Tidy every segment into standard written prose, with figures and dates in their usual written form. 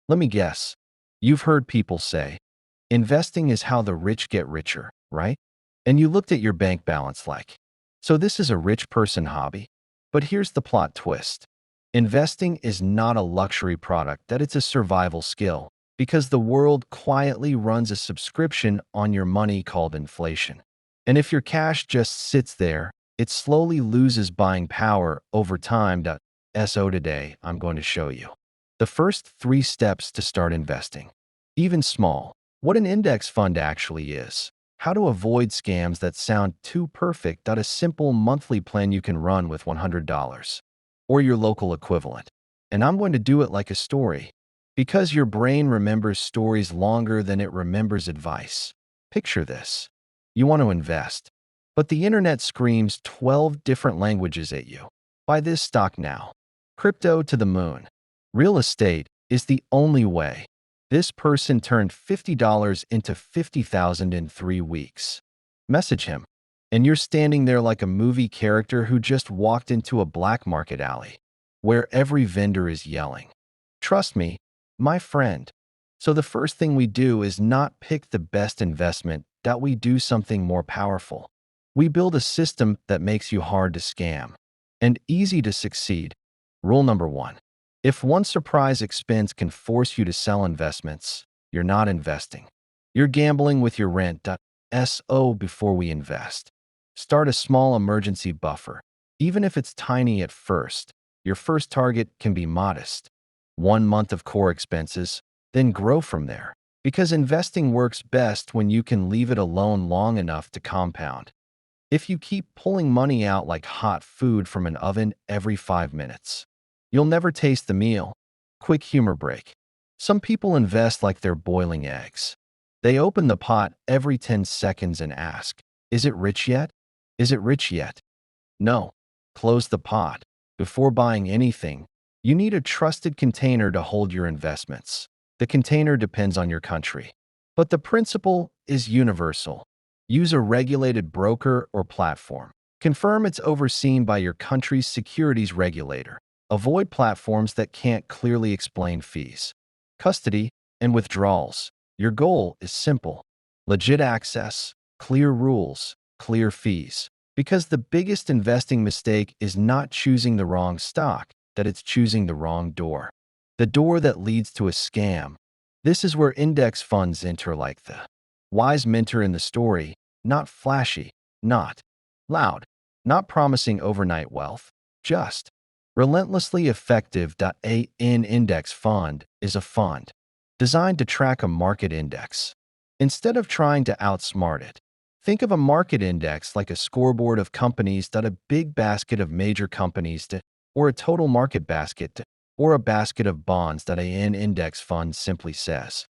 Let me guess. You've heard people say, investing is how the rich get richer, right? And you looked at your bank balance like, so this is a rich person hobby? But here's the plot twist. Investing is not a luxury product, that it's a survival skill, because the world quietly runs a subscription on your money called inflation. And if your cash just sits there, it slowly loses buying power over time. So today, I'm going to show you the first 3 steps to start investing. Even small, what an index fund actually is, how to avoid scams that sound too perfect, a simple monthly plan you can run with $100 or your local equivalent. And I'm going to do it like a story, because your brain remembers stories longer than it remembers advice. Picture this. You want to invest, but the internet screams 12 different languages at you. Buy this stock now. Crypto to the moon. Real estate is the only way. This person turned $50 into $50,000 in 3 weeks. Message him, and you're standing there like a movie character who just walked into a black market alley, where every vendor is yelling. Trust me, my friend. So the first thing we do is not pick the best investment, that we do something more powerful. We build a system that makes you hard to scam and easy to succeed. Rule number 1. If one surprise expense can force you to sell investments, you're not investing. You're gambling with your rent. So before we invest, start a small emergency buffer. Even if it's tiny at first, your first target can be modest. 1 month of core expenses, then grow from there. Because investing works best when you can leave it alone long enough to compound. If you keep pulling money out like hot food from an oven every 5 minutes, you'll never taste the meal. Quick humor break. Some people invest like they're boiling eggs. They open the pot every 10 seconds and ask, is it rich yet? Is it rich yet? No. Close the pot. Before buying anything, you need a trusted container to hold your investments. The container depends on your country, but the principle is universal. Use a regulated broker or platform. Confirm it's overseen by your country's securities regulator. Avoid platforms that can't clearly explain fees, custody, and withdrawals. Your goal is simple: legit access, clear rules, clear fees. Because the biggest investing mistake is not choosing the wrong stock, that it's choosing the wrong door. The door that leads to a scam. This is where index funds enter like the wise mentor in the story, not flashy, not loud, not promising overnight wealth, just relentlessly effective. An index fund is a fund designed to track a market index. Instead of trying to outsmart it, think of a market index like a scoreboard of companies, a big basket of major companies, or a total market basket, or a basket of bonds. An index fund simply says,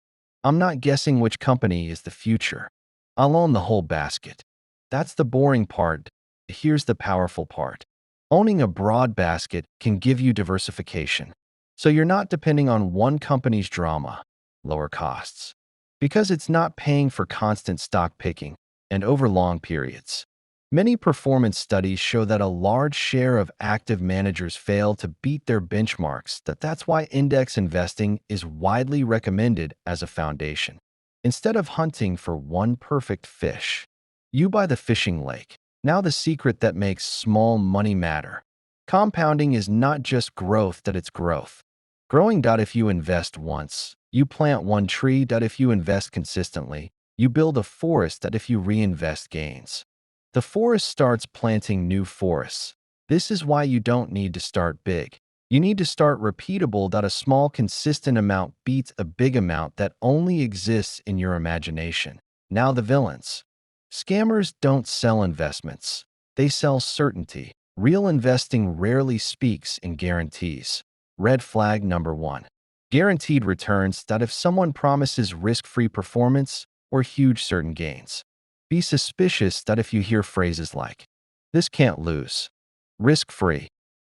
I'm not guessing which company is the future. I'll own the whole basket. That's the boring part. Here's the powerful part. Owning a broad basket can give you diversification. So you're not depending on one company's drama, lower costs, because it's not paying for constant stock picking and over long periods. Many performance studies show that a large share of active managers fail to beat their benchmarks. That's why index investing is widely recommended as a foundation. Instead of hunting for one perfect fish, you buy the fishing lake. Now the secret that makes small money matter. Compounding is not just growth, it's growth. Growing. If you invest once, you plant one tree. If you invest consistently, you build a forest. If you reinvest gains, the forest starts planting new forests. This is why you don't need to start big. You need to start repeatable. A small, consistent amount beats a big amount that only exists in your imagination. Now the villains. Scammers don't sell investments. They sell certainty. Real investing rarely speaks in guarantees. Red flag number 1. Guaranteed returns. If someone promises risk-free performance or huge certain gains, be suspicious. If you hear phrases like, this can't lose, risk-free,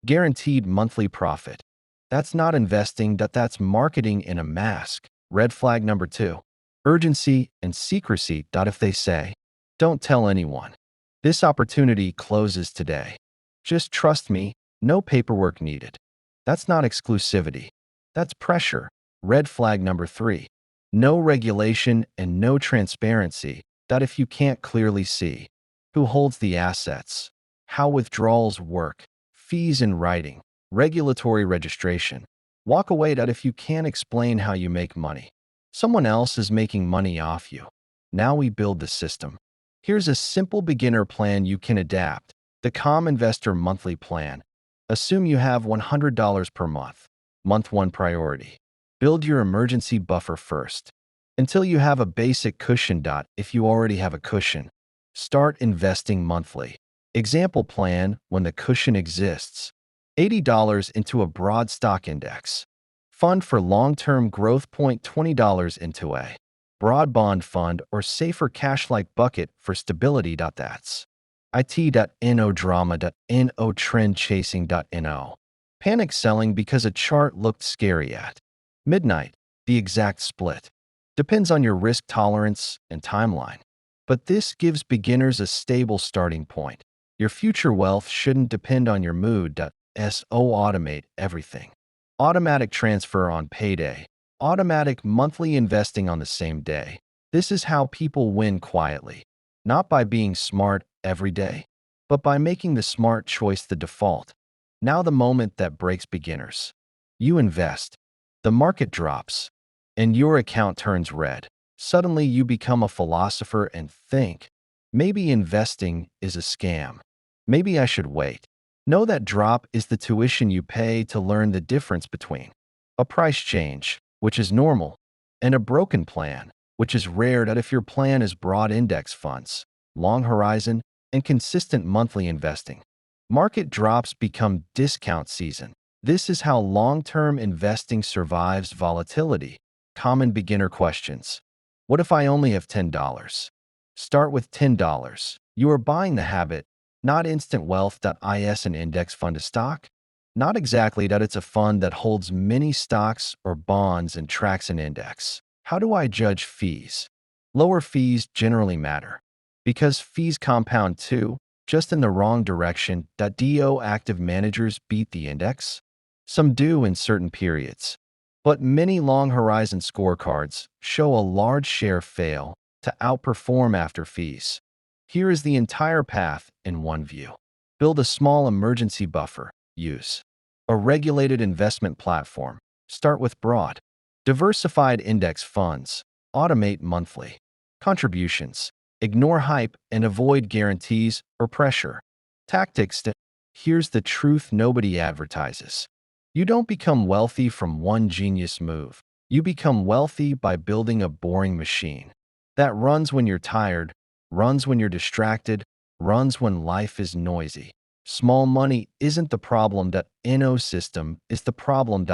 guaranteed monthly profit, that's not investing. That's marketing in a mask. Red flag number 2. Urgency and secrecy. If they say, don't tell anyone, this opportunity closes today, just trust me, no paperwork needed. That's not exclusivity. That's pressure. Red flag number 3. No regulation and no transparency. That if you can't clearly see who holds the assets, how withdrawals work, fees in writing, regulatory registration. Walk away that if you can't explain how you make money. Someone else is making money off you. Now we build the system. Here's a simple beginner plan you can adapt. The Calm Investor Monthly Plan. Assume you have $100 per month. Month 1 priority. Build your emergency buffer first. Until you have a basic cushion. If you already have a cushion, start investing monthly. Example plan when the cushion exists. $80 into a broad stock index. Fund for long-term growth. $20 into a broad bond fund or safer cash-like bucket for stability. That's it.no drama.no trend chasing.no. Panic selling because a chart looked scary at midnight. The exact split depends on your risk tolerance and timeline. But this gives beginners a stable starting point. Your future wealth shouldn't depend on your mood. Automate everything. Automatic transfer on payday. Automatic monthly investing on the same day. This is how people win quietly. Not by being smart every day, but by making the smart choice the default. Now the moment that breaks beginners. You invest. The market drops, and your account turns red. Suddenly you become a philosopher and think, maybe investing is a scam. Maybe I should wait. Know that drop is the tuition you pay to learn the difference between a price change, which is normal, and a broken plan, which is rare. That if your plan is broad index funds, long horizon, and consistent monthly investing, market drops become discount season. This is how long-term investing survives volatility. Common beginner questions. What if I only have $10? Start with $10. You are buying the habit, not instant wealth. Is an index fund a stock? Not exactly. That it's a fund that holds many stocks or bonds and tracks an index. How do I judge fees? Lower fees generally matter because fees compound too, just in the wrong direction. Do active managers beat the index? Some do in certain periods, but many long horizon scorecards show a large share fail to outperform after fees. Here is the entire path in one view. Build a small emergency buffer. Use a regulated investment platform. Start with broad, diversified index funds. Automate monthly contributions. Ignore hype and avoid guarantees or pressure. Tactics. Here's the truth nobody advertises. You don't become wealthy from one genius move. You become wealthy by building a boring machine that runs when you're tired, runs when you're distracted, runs when life is noisy. Small money isn't the problem. No system is the problem.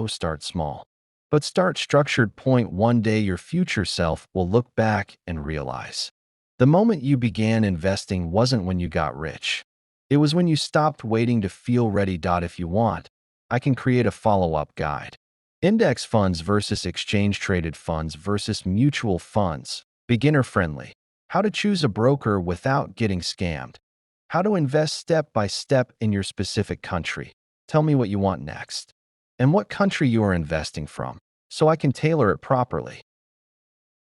Start small, but start structured. One day your future self will look back and realize the moment you began investing wasn't when you got rich. It was when you stopped waiting to feel ready. If you want, I can create a follow-up guide. Index funds versus exchange-traded funds versus mutual funds. Beginner-friendly. How to choose a broker without getting scammed. How to invest step by step in your specific country. Tell me what you want next and what country you are investing from so I can tailor it properly.